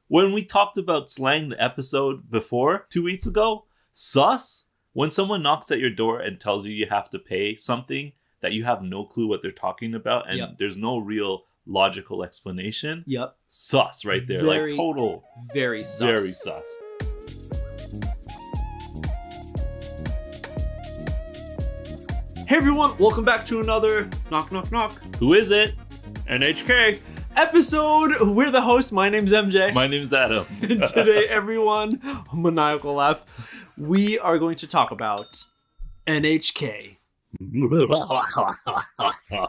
When we talked about slang the episode before, 2 weeks ago, sus, when someone knocks at your door and tells you have to pay something that you have no clue what they're talking about and there's no real logical explanation. Yep. Sus right there. Very, like total. Very sus. Very sus. Hey everyone, welcome back to another Knock Knock Knock. Who is it? NHK episode. We're the host. My name's MJ. My name's Adam. And today, everyone, maniacal laugh, we are going to talk about NHK.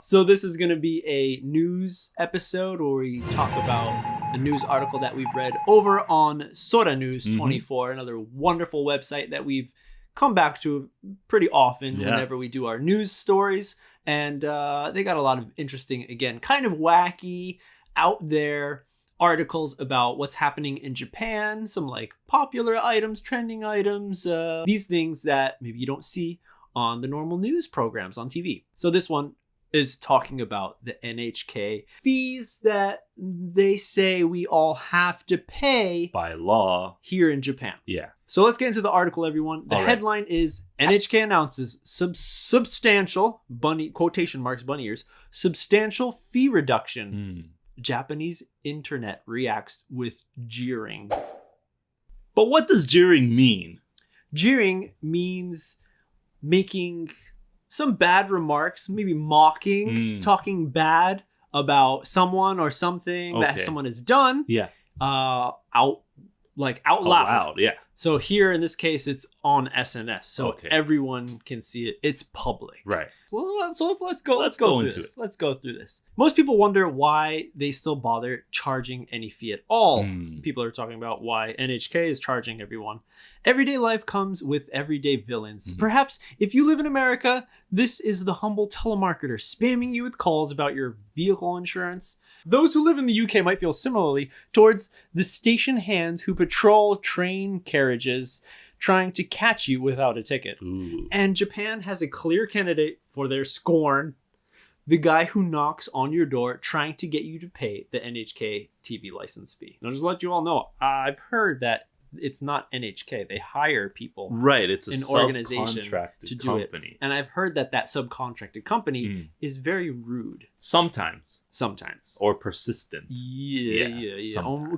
So this is going to be a news episode where we talk about a news article that we've read over on Sora News24, another wonderful website that we've come back to pretty often whenever we do our news stories. And they got a lot of interesting, again, kind of wacky, out there articles about what's happening in Japan, some like popular items, trending items, these things that maybe you don't see on the normal news programs on TV. So this one is talking about the NHK fees that they say we all have to pay by law here in Japan. Yeah. So let's get into the article, everyone. The headline is NHK announces substantial, bunny quotation marks, bunny ears, substantial fee reduction. Japanese internet reacts with jeering. But what does jeering mean? Jeering means making some bad remarks, maybe mocking, talking bad about someone or something that someone has done. Yeah. Out loud. Yeah. So here in this case, it's on SNS, so everyone can see it. It's public. Right. So let's go into it. Let's go through this. Most people wonder why they still bother charging any fee at all. People are talking about why NHK is charging everyone. Everyday life comes with everyday villains. Perhaps if you live in America, this is the humble telemarketer spamming you with calls about your vehicle insurance. Those who live in the UK might feel similarly towards the station hands who patrol train carriages trying to catch you without a ticket. And Japan has a clear candidate for their scorn. The guy who knocks on your door trying to get you to pay the NHK TV license fee. Now, just to let you all know, I've heard that it's not NHK. They hire people. Right. It's an organization to do company. It. And I've heard that subcontracted company is very rude. Sometimes. Or persistent. Yeah.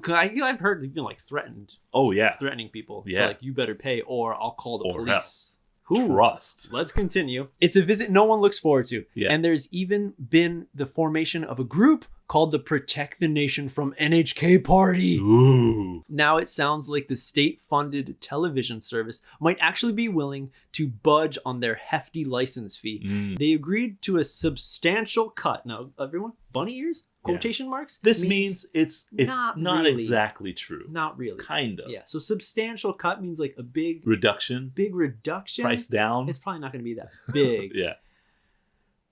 I've heard they've been like threatened. Oh, yeah. Threatening people. Yeah. To, like, you better pay or I'll call the police. Else. Trust. Let's continue. It's a visit no one looks forward to. Yeah. And there's even been the formation of a group called the Protect the Nation from NHK Party. Ooh. Now it sounds like the state-funded television service might actually be willing to budge on their hefty license fee. They agreed to a substantial cut. Now, everyone, bunny ears? Quotation marks? This means it's not really. Exactly true. Not really. Kind of. Yeah. So substantial cut means like a big reduction. Price down. It's probably not going to be that big. Yeah.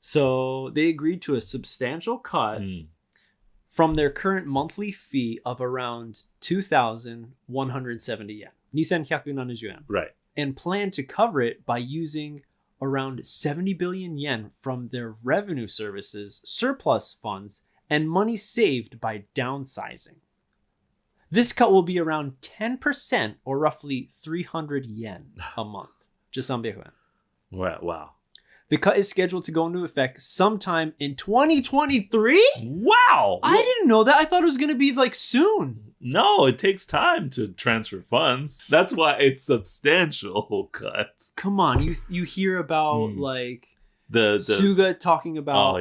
So they agreed to a substantial cut from their current monthly fee of around 2,170 yen. 2,170 yen. Right. And plan to cover it by using around 70 billion yen from their revenue services, surplus funds, and money saved by downsizing. This cut will be around 10% or roughly 300 yen a month. Just 300 yen. Wow. The cut is scheduled to go into effect sometime in 2023? Wow! I didn't know that. I thought it was going to be like soon. No, it takes time to transfer funds. That's why it's substantial cut. Come on, you hear about like the Suga talking about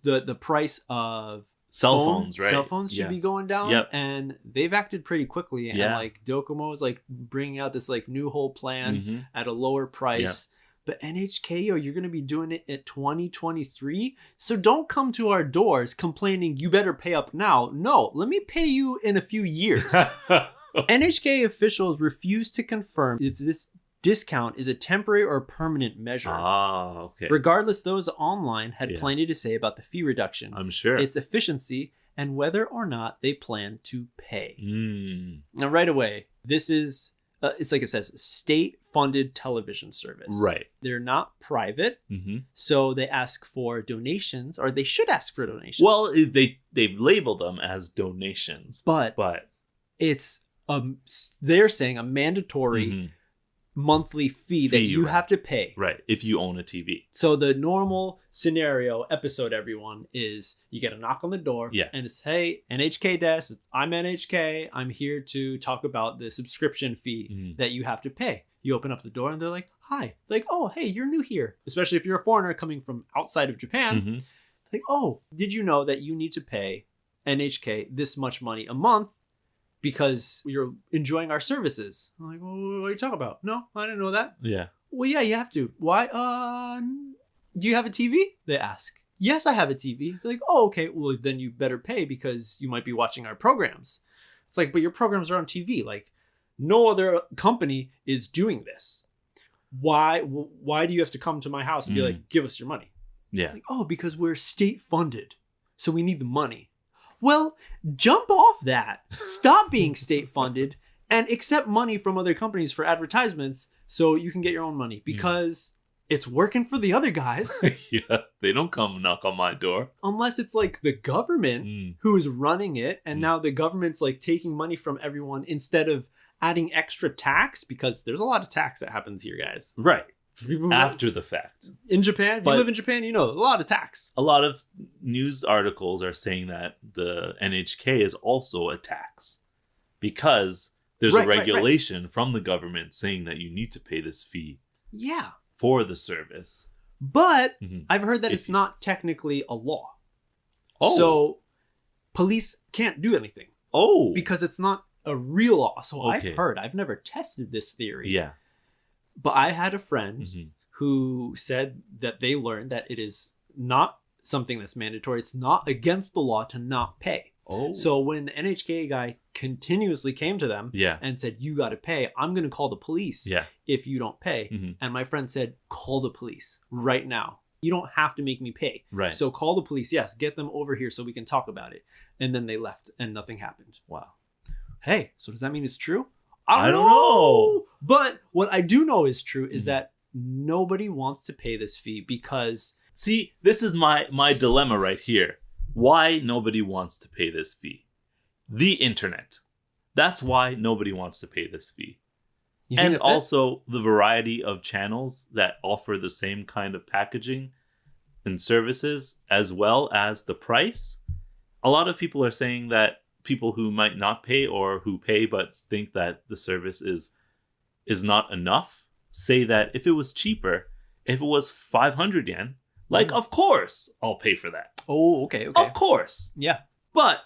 the price of cell phones, right? Cell phones should be going down. Yep. And they've acted pretty quickly. And like Docomo is like bringing out this like new whole plan at a lower price. Yep. But NHK, you're going to be doing it at 2023. So don't come to our doors complaining you better pay up now. No, let me pay you in a few years. NHK officials refuse to confirm if this discount is a temporary or permanent measure. Regardless, those online had plenty to say about the fee reduction. I'm sure. Its efficiency and whether or not they plan to pay. Now, right away, this is... it's like it says, state-funded television service. Right. They're not private, so they ask for donations, or they should ask for donations. Well, they've labeled them as donations, but it's they're saying a mandatory monthly fee that you have to pay. Right. If you own a TV. So the normal scenario episode, everyone, is you get a knock on the door and it's, hey, NHK desk, I'm NHK. I'm here to talk about the subscription fee that you have to pay. You open up the door and they're like, hi. It's like, oh, hey, you're new here. Especially if you're a foreigner coming from outside of Japan. It's like, oh, did you know that you need to pay NHK this much money a month because you're enjoying our services? I'm like, well, what are you talking about? No, I didn't know that. Yeah. Well, yeah, you have to. Why? Do you have a TV? They ask. Yes, I have a TV. They're like, oh, okay. Well, then you better pay because you might be watching our programs. It's like, but your programs are on TV. Like, no other company is doing this. Why do you have to come to my house and be like, give us your money? Yeah. Like, oh, because we're state funded, so we need the money. Well, jump off that. Stop being state funded and accept money from other companies for advertisements so you can get your own money, because it's working for the other guys. Yeah, they don't come knock on my door. Unless it's like the government who's running it, and now the government's like taking money from everyone instead of adding extra tax, because there's a lot of tax that happens here, guys. Right. After the fact. In Japan, if you live in Japan, you know, a lot of tax. A lot of news articles are saying that the NHK is also a tax because there's a regulation from the government saying that you need to pay this fee for the service. But I've heard that it's not technically a law. Oh. So police can't do anything. Oh. Because it's not a real law. So I've heard, I've never tested this theory. Yeah. But I had a friend who said that they learned that it is not something that's mandatory. It's not against the law to not pay. Oh. So when the NHK guy continuously came to them and said, you got to pay, I'm going to call the police if you don't pay. And my friend said, call the police right now. You don't have to make me pay. Right. So call the police. Yes, get them over here so we can talk about it. And then they left and nothing happened. Wow. Hey, so does that mean it's true? I don't know. But what I do know is true is that nobody wants to pay this fee because... See, this is my dilemma right here. Why nobody wants to pay this fee? The internet. That's why nobody wants to pay this fee. And also the variety of channels that offer the same kind of packaging and services, as well as the price. A lot of people are saying that people who might not pay or who pay but think that the service is not enough say that if it was cheaper, if it was 500 yen, like, of course I'll pay for that. Oh, okay. Of course. Yeah. But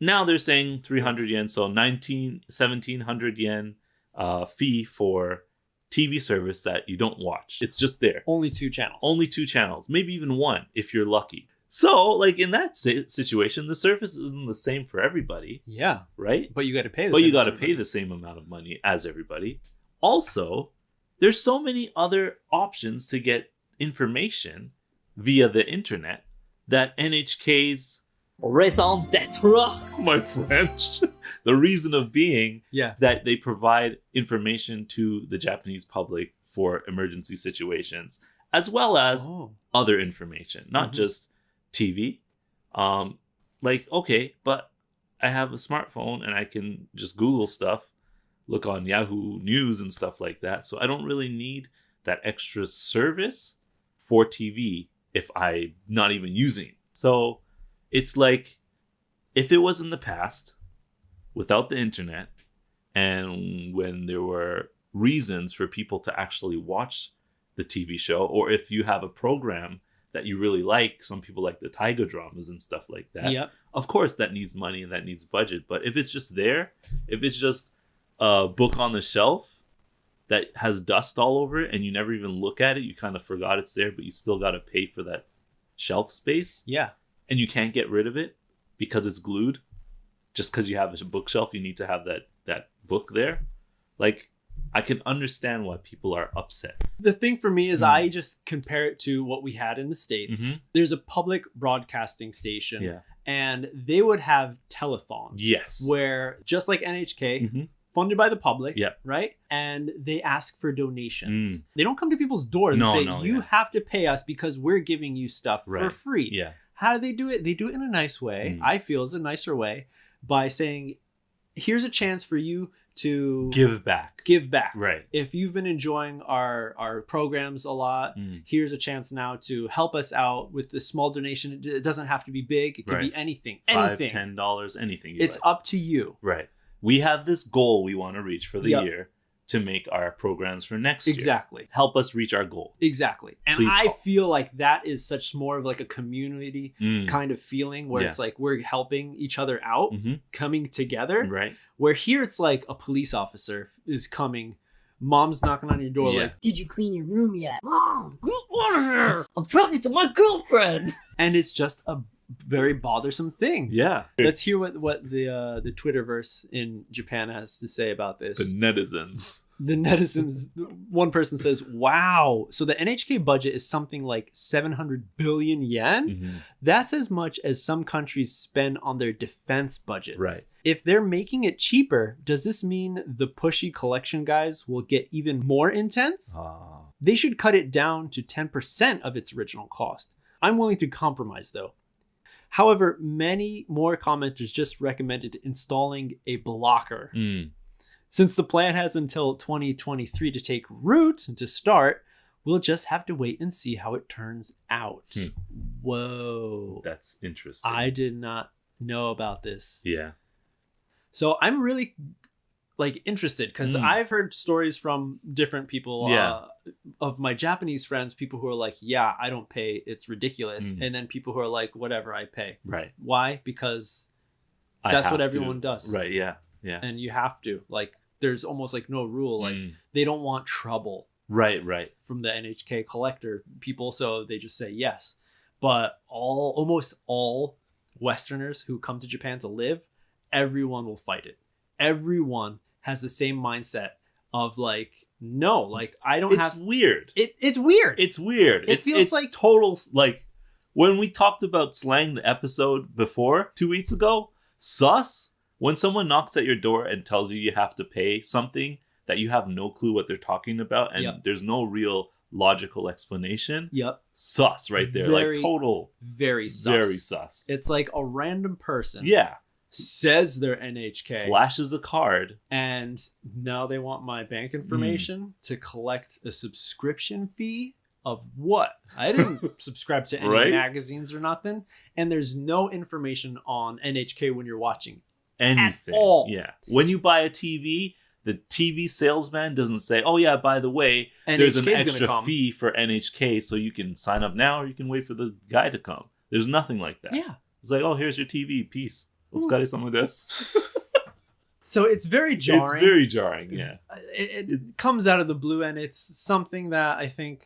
now they're saying 300 yen, so 1,700 yen fee for TV service that you don't watch. It's just there. Only 2 channels. Only 2 channels. Maybe even 1 if you're lucky. So, like, in that situation, the service isn't the same for everybody. Yeah. Right? But you got to pay the same amount of money as everybody. Also, there's so many other options to get information via the internet that NHK's raison d'etre, my French, the reason of being that they provide information to the Japanese public for emergency situations, as well as other information, not just TV. Like, okay, but I have a smartphone and I can just Google stuff, look on Yahoo News and stuff like that. So I don't really need that extra service for TV if I'm not even using it. So it's like, if it was in the past without the internet and when there were reasons for people to actually watch the TV show, or if you have a program that you really like, some people like the Taiga dramas and stuff like that. Yep. Of course, that needs money and that needs budget. But if it's just there, if it's just a book on the shelf that has dust all over it and you never even look at it, you kind of forgot it's there, but you still got to pay for that shelf space. Yeah. And you can't get rid of it because it's glued. Just because you have a bookshelf, you need to have that book there. Like, I can understand why people are upset. The thing for me is I just compare it to what we had in the States. There's a public broadcasting station and they would have telethons. Yes. Where, just like NHK, funded by the public, right? And they ask for donations. They don't come to people's doors and say, you have to pay us because we're giving you stuff for free. Yeah. How do they do it? They do it in a nice way. I feel is a nicer way by saying, here's a chance for you to give back. Right. If you've been enjoying our programs a lot, here's a chance now to help us out with the small donation. It doesn't have to be big. It could be anything. $5, $10, anything. It's up to you. Right. We have this goal we want to reach for the year to make our programs for next year. Exactly. Help us reach our goal. Exactly. And I feel like that is such more of like a community kind of feeling where it's like we're helping each other out, coming together. Right. Where here it's like a police officer is coming, mom's knocking on your door like, did you clean your room yet? Mom, get out of here. I'm talking to my girlfriend. And it's just a very bothersome thing. Yeah. Let's hear what the Twitterverse in Japan has to say about this. The netizens. One person says, wow, so the NHK budget is something like 700 billion yen? That's as much as some countries spend on their defense budgets. Right. If they're making it cheaper, does this mean the pushy collection guys will get even more intense? They should cut it down to 10% of its original cost. I'm willing to compromise though. However, many more commenters just recommended installing a blocker. Since the plan has until 2023 to take root and to start, we'll just have to wait and see how it turns out. Whoa. That's interesting. I did not know about this. Yeah. So I'm really interested because I've heard stories from different people of my Japanese friends, people who are like, yeah, I don't pay. It's ridiculous. And then people who are like, whatever, I pay. Right. Why? Because that's what everyone does. Right. Yeah. Yeah. And you have to. Like, there's almost like no rule. Like, they don't want trouble. Right. From the NHK collector people. So they just say yes. But almost all Westerners who come to Japan to live, everyone will fight it. Everyone has the same mindset of like, no, like I don't have. It's weird. It's weird. It's weird. It feels like total, like when we talked about slang the episode before 2 weeks ago, sus, when someone knocks at your door and tells you have to pay something that you have no clue what they're talking about and there's no real logical explanation. Sus right there. Like total. Very sus. Very sus. It's like a random person. Yeah. Says they're NHK. Flashes a card. And now they want my bank information to collect a subscription fee of what? I didn't subscribe to any magazines or nothing. And there's no information on NHK when you're watching anything. At all. Yeah. When you buy a TV, the TV salesman doesn't say, oh yeah, by the way, there's an extra fee for NHK so you can sign up now or you can wait for the guy to come. There's nothing like that. Yeah. It's like, oh, here's your TV. Peace. Let's get some of this. So it's very jarring. It's very jarring, yeah. It comes out of the blue, and it's something that I think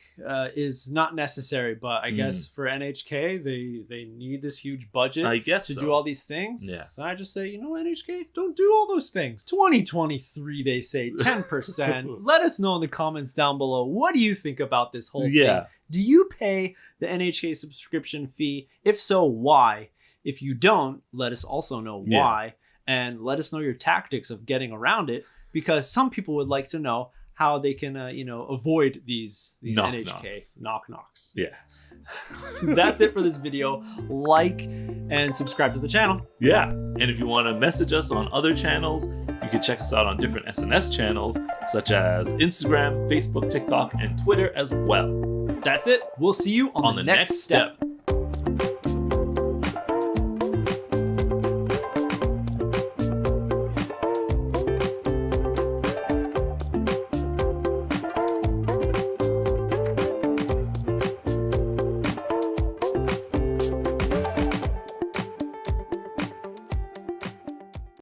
is not necessary. But I guess for NHK, they need this huge budget to do all these things. Yeah. So I just say, NHK, don't do all those things. 2023, they say 10%. Let us know in the comments down below. What do you think about this whole thing? Do you pay the NHK subscription fee? If so, why? If you don't, let us also know why. And let us know your tactics of getting around it, because some people would like to know how they can, avoid these NHK knock-knocks. Yeah. That's it for this video. Like and subscribe to the channel. Yeah. And if you want to message us on other channels, you can check us out on different SNS channels, such as Instagram, Facebook, TikTok, and Twitter as well. That's it. We'll see you on the next step.